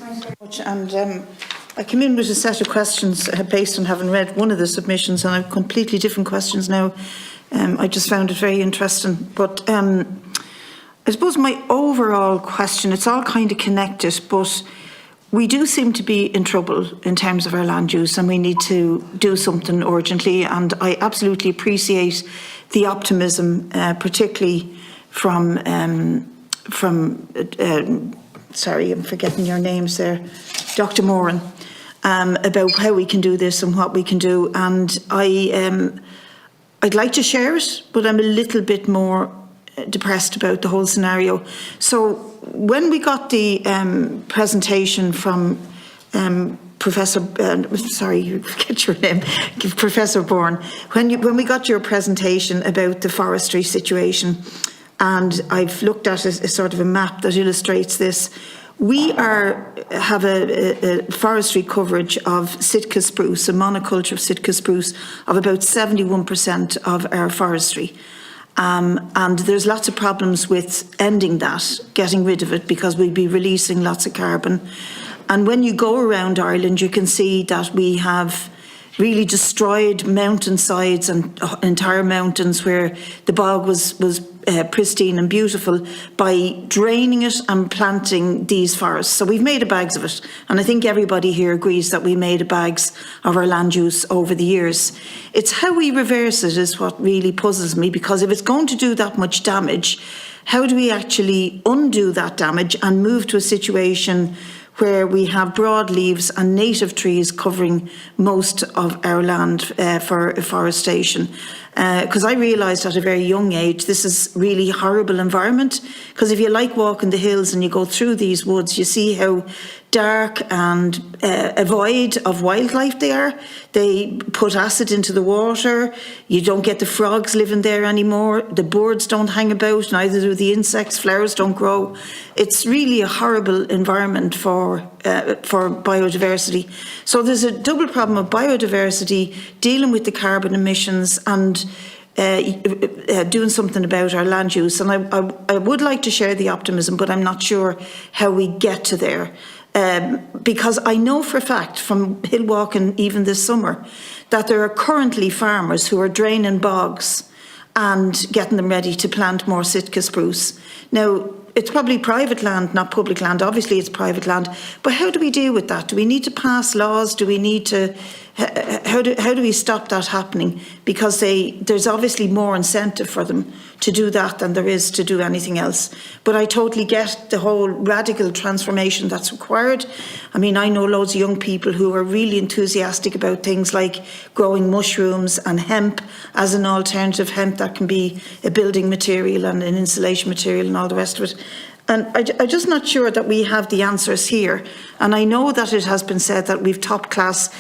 Thanks very much. And I came in with a set of questions based on having read one of the submissions, and I have completely different questions now. I just found it very interesting. But I suppose my overall question, it's all kind of connected, but we do seem to be in trouble in terms of our land use, and we need to do something urgently. And I absolutely appreciate the optimism, particularly from sorry, I'm forgetting your names there, Dr. Moran, about how we can do this and what we can do. And I'd like to share it, but I'm a little bit more depressed about the whole scenario. So when we got the presentation from Professor, sorry, forget your name, Professor Bourne, when we got your presentation about the forestry situation, and I've looked at a sort of a map that illustrates this. We have a forestry coverage of Sitka spruce, a monoculture of Sitka spruce, of about 71% of our forestry. And there's lots of problems with ending that, getting rid of it, because we'd be releasing lots of carbon. And when you go around Ireland, you can see that we have really destroyed mountainsides and entire mountains where the bog was pristine and beautiful by draining it and planting these forests. So we've made a bags of it. And I think everybody here agrees that we made a bags of our land use over the years. It's how we reverse it is what really puzzles me, because if it's going to do that much damage, how do we actually undo that damage and move to a situation where we have broadleaves and native trees covering most of our land for afforestation? Because I realised at a very young age this is really horrible environment, because if you like walking the hills and you go through these woods, you see how dark and void of wildlife they are. They put acid into the water. You don't get the frogs living there anymore. The birds don't hang about, neither do the insects. Flowers don't grow. It's really a horrible environment for biodiversity. So there's a double problem of biodiversity, dealing with the carbon emissions, and doing something about our land use. And I would like to share the optimism, but I'm not sure how we get to there. Because I know for a fact from hill walking even this summer that there are currently farmers who are draining bogs and getting them ready to plant more Sitka spruce. Now, it's probably private land, not public land. Obviously, it's private land. But how do we deal with that? Do we need to pass laws? Do we need to... How do we stop that happening? Because there's obviously more incentive for them to do that than there is to do anything else. But I totally get the whole radical transformation that's required. I mean, I know loads of young people who are really enthusiastic about things like growing mushrooms and hemp as an alternative, hemp that can be a building material and an insulation material and all the rest of it. And I'm just not sure that we have the answers here. And I know that it has been said that we've top class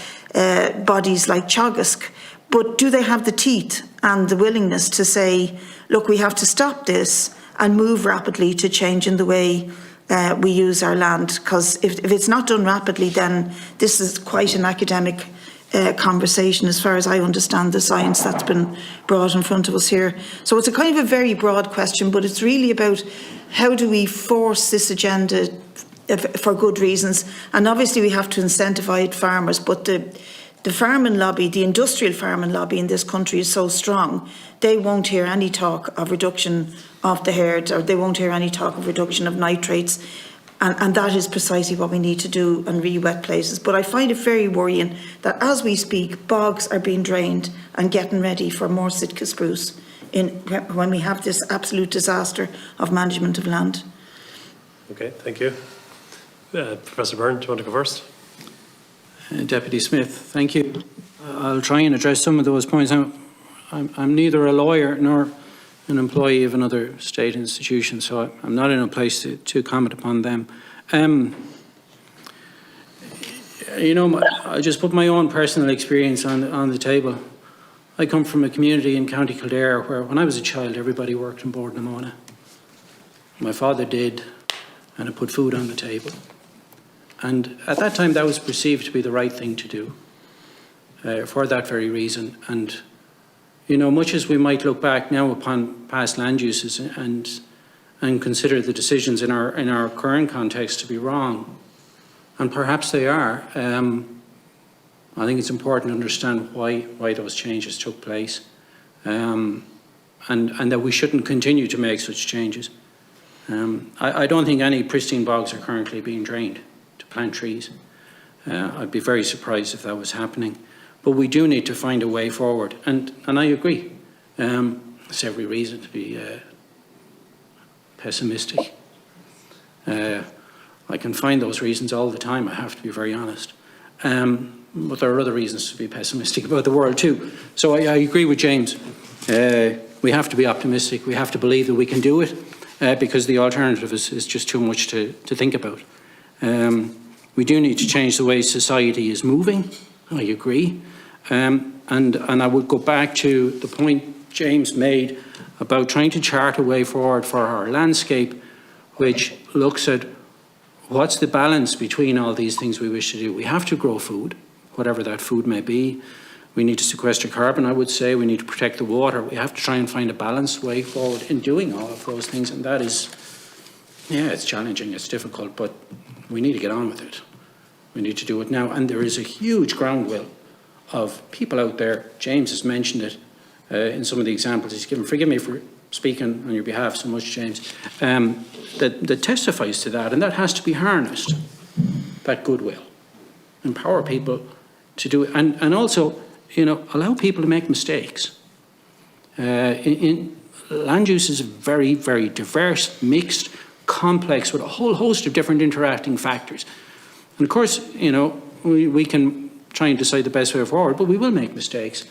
bodies like Teagasc, but do they have the teeth and the willingness to say, look, we have to stop this and move rapidly to changing the way we use our land? Because if it's not done rapidly, then this is quite an academic conversation as far as I understand the science that's been brought in front of us here. So it's a kind of a very broad question, but it's really about how do we force this agenda for good reasons. And obviously we have to incentivise farmers, but the farming lobby, the industrial farming lobby in this country is so strong, they won't hear any talk of reduction of the herd, or they won't hear any talk of reduction of nitrates. And that is precisely what we need to do in really wet places. But I find it very worrying that as we speak, bogs are being drained and getting ready for more Sitka spruce when we have this absolute disaster of management of land. Okay, thank you. Professor Byrne, do you want to go first? Deputy Smith, thank you. I'll try and address some of those points. I'm neither a lawyer nor an employee of another state institution, so I'm not in a place to comment upon them. You know, I just put my own personal experience on the table. I come from a community in County Kildare where when I was a child everybody worked in Bord na Móna. My father did, and it put food on the table. And at that time that was perceived to be the right thing to do for that very reason. And you know, much as we might look back now upon past land uses and consider the decisions in our current context to be wrong, and perhaps they are. I think it's important to understand why those changes took place, and that we shouldn't continue to make such changes. I don't think any pristine bogs are currently being drained to plant trees. I'd be very surprised if that was happening. But we do need to find a way forward, and I agree. There's every reason to be pessimistic. I can find those reasons all the time, I have to be very honest. But there are other reasons to be pessimistic about the world too. So I agree with James. We have to be optimistic. We have to believe that we can do it, because the alternative is just too much to think about. We do need to change the way society is moving. I agree. And I would go back to the point James made about trying to chart a way forward for our landscape, which looks at what's the balance between all these things we wish to do. We have to grow food, whatever that food may be. We need to sequester carbon, I would say. We need to protect the water. We have to try and find a balanced way forward in doing all of those things. And that is, yeah, it's challenging, it's difficult, but we need to get on with it. We need to do it now. And there is a huge groundwill of people out there. James has mentioned it in some of the examples he's given. Forgive me for speaking on your behalf so much, James, that testifies to that. And that has to be harnessed, that goodwill. Empower people to do it. And also, you know, allow people to make mistakes. Land use is very, very diverse, mixed, complex, with a whole host of different interacting factors. And of course, you know, we can try and decide the best way forward, but we will make mistakes.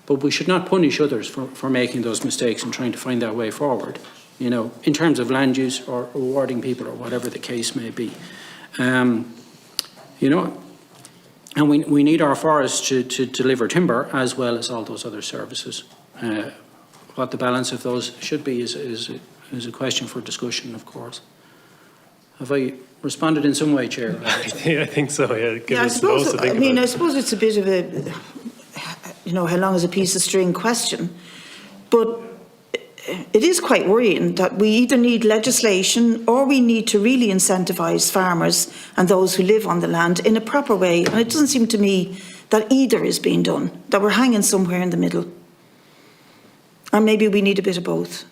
But we should not punish others for making those mistakes and trying to find that way forward, you know, in terms of land use or rewarding people or whatever the case may be. You know, and we need our forests to deliver timber as well as all those other services. What the balance of those should be is a question for discussion, of course. Have I responded in some way, Chair? I think so, yeah. Yeah, I suppose it's a bit of a, you know, how long is a piece of string question. But it is quite worrying that we either need legislation or we need to really incentivise farmers and those who live on the land in a proper way. And it doesn't seem to me that either is being done, that we're hanging somewhere in the middle. Or maybe we need a bit of both.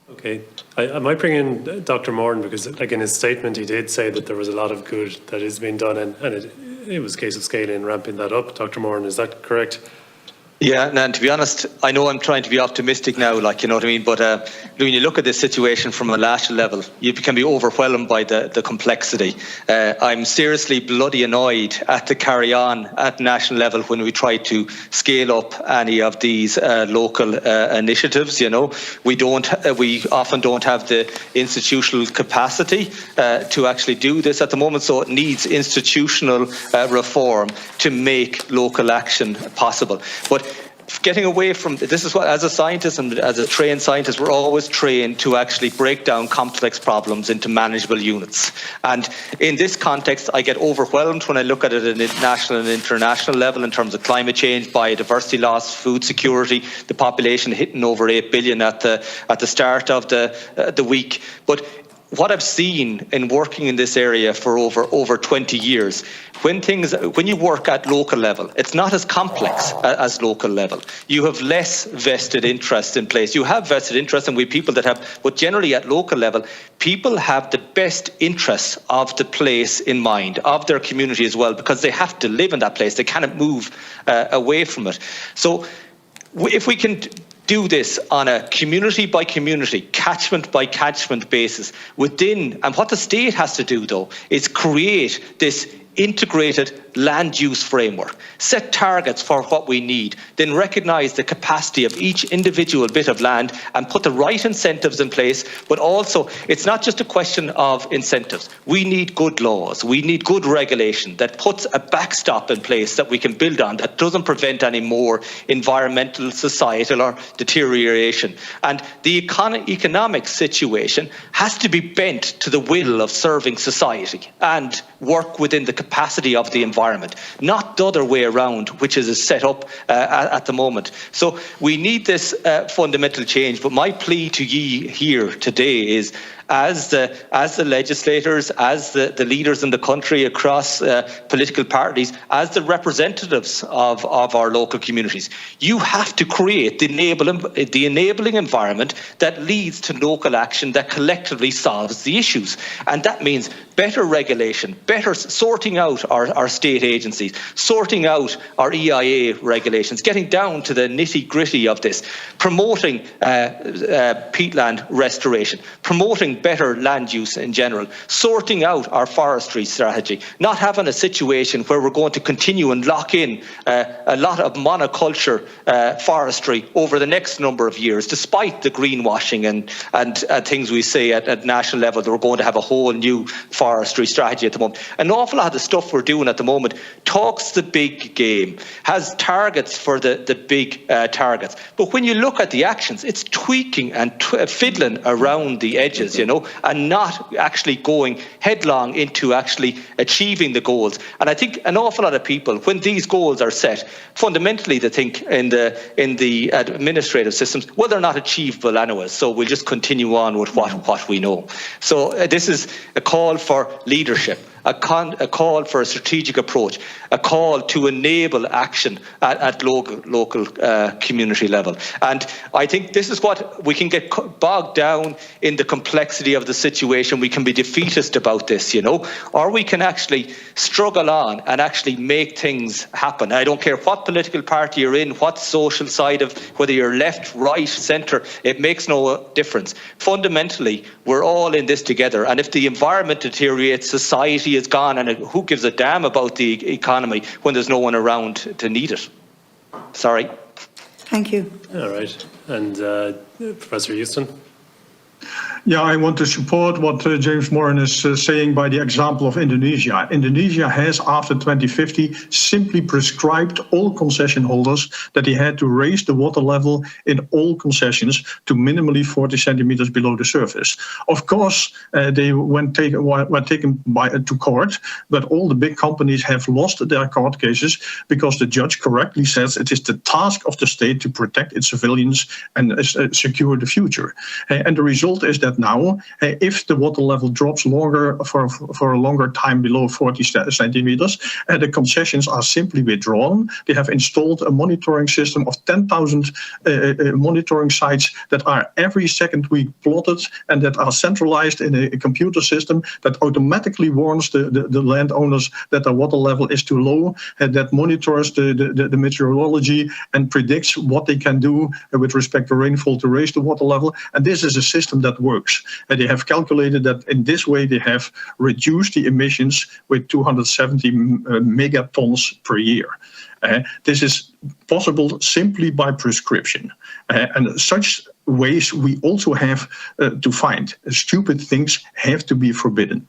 Okay, I might bring in Dr. Moran, because like in his statement he did say that there was a lot of good that is being done, and it was a case of scaling and ramping that up. Dr. Moran, is that correct? Yeah, and to be honest, I know I'm trying to be optimistic now, like, you know what I mean, but when you look at this situation from a national level, you can be overwhelmed by the complexity. I'm seriously bloody annoyed at the carry on at national level when we try to scale up any of these local initiatives. You know, we often don't have the institutional capacity to actually do this at the moment, so it needs institutional reform to make local action possible. But getting away from this is what, as a scientist and as a trained scientist, we're always trained to actually break down complex problems into manageable units. And in this context, I get overwhelmed when I look at it at a national and international level in terms of climate change, biodiversity loss, food security, the population hitting over 8 billion at the start of the week. But what I've seen in working in this area for over 20 years, when you work at local level, it's not as complex as local level. You have less vested interest in place. You have vested interest, and we people that have, but generally at local level, people have the best interests of the place in mind, of their community as well, because they have to live in that place. They cannot move away from it. So if we can do this on a community by community, catchment by catchment basis within, and what the state has to do though is create this integrated land use framework, set targets for what we need, then recognise the capacity of each individual bit of land and put the right incentives in place. But also, it's not just a question of incentives. We need good laws. We need good regulation that puts a backstop in place that we can build on, that doesn't prevent any more environmental, societal or deterioration. And the economic situation has to be bent to the will of serving society and work within the capacity of the environment, not the other way around, which is set up at the moment. So we need this fundamental change. But my plea to ye here today is as the legislators, as the leaders in the country across political parties, as the representatives of our local communities. You have to create the enabling environment that leads to local action that collectively solves the issues. And that means better regulation, better sorting out our state agencies, sorting out our EIA regulations, getting down to the nitty-gritty of this, promoting peatland restoration, promoting better land use in general, sorting out our forestry strategy, not having a situation where we're going to continue and lock in a lot of monoculture forestry over the next number of years, despite the greenwashing and things we say at national level that we're going to have a whole new forestry strategy at the moment. An awful lot of the stuff we're doing at the moment talks the big game, has targets for the big targets. But when you look at the actions, it's tweaking and fiddling around the edges, and not actually going headlong into actually achieving the goals. And I think an awful lot of people, when these goals are set, fundamentally they think in the administrative systems, well, they're not achievable anyway, so we'll just continue on with what we know. So this is a call for leadership, a call for a strategic approach, a call to enable action at local community level. And I think this is what we can get bogged down in the complexity of the situation. We can be defeatist about this, or we can actually struggle on and actually make things happen. I don't care what political party you're in, what social side of, whether you're left, right, centre, it makes no difference. Fundamentally, we're all in this together. And if the environment deteriorates, society is gone, and who gives a damn about the economy when there's no one around to need it? Sorry. Thank you. All right. And Professor Houston? Yeah, I want to support what James Moran is saying by the example of Indonesia. Indonesia has, after 2050, simply prescribed all concession holders that they had to raise the water level in all concessions to minimally 40 centimeters below the surface. Of course, they were taken to court, but all the big companies have lost their court cases because the judge correctly says it is the task of the state to protect its civilians and secure the future. And the result is that now, if the water level drops longer for a longer time below 40 centimeters, the concessions are simply withdrawn. They have installed a monitoring system of 10,000 monitoring sites that are every second week plotted and that are centralized in a computer system that automatically warns the landowners that the water level is too low, and that monitors the meteorology and predicts what they can do with respect to rainfall to raise the water level. And this is a system that works. And they have calculated that in this way they have reduced the emissions with 270 megatons per year. This is possible simply by prescription. And such ways we also have to find. Stupid things have to be forbidden.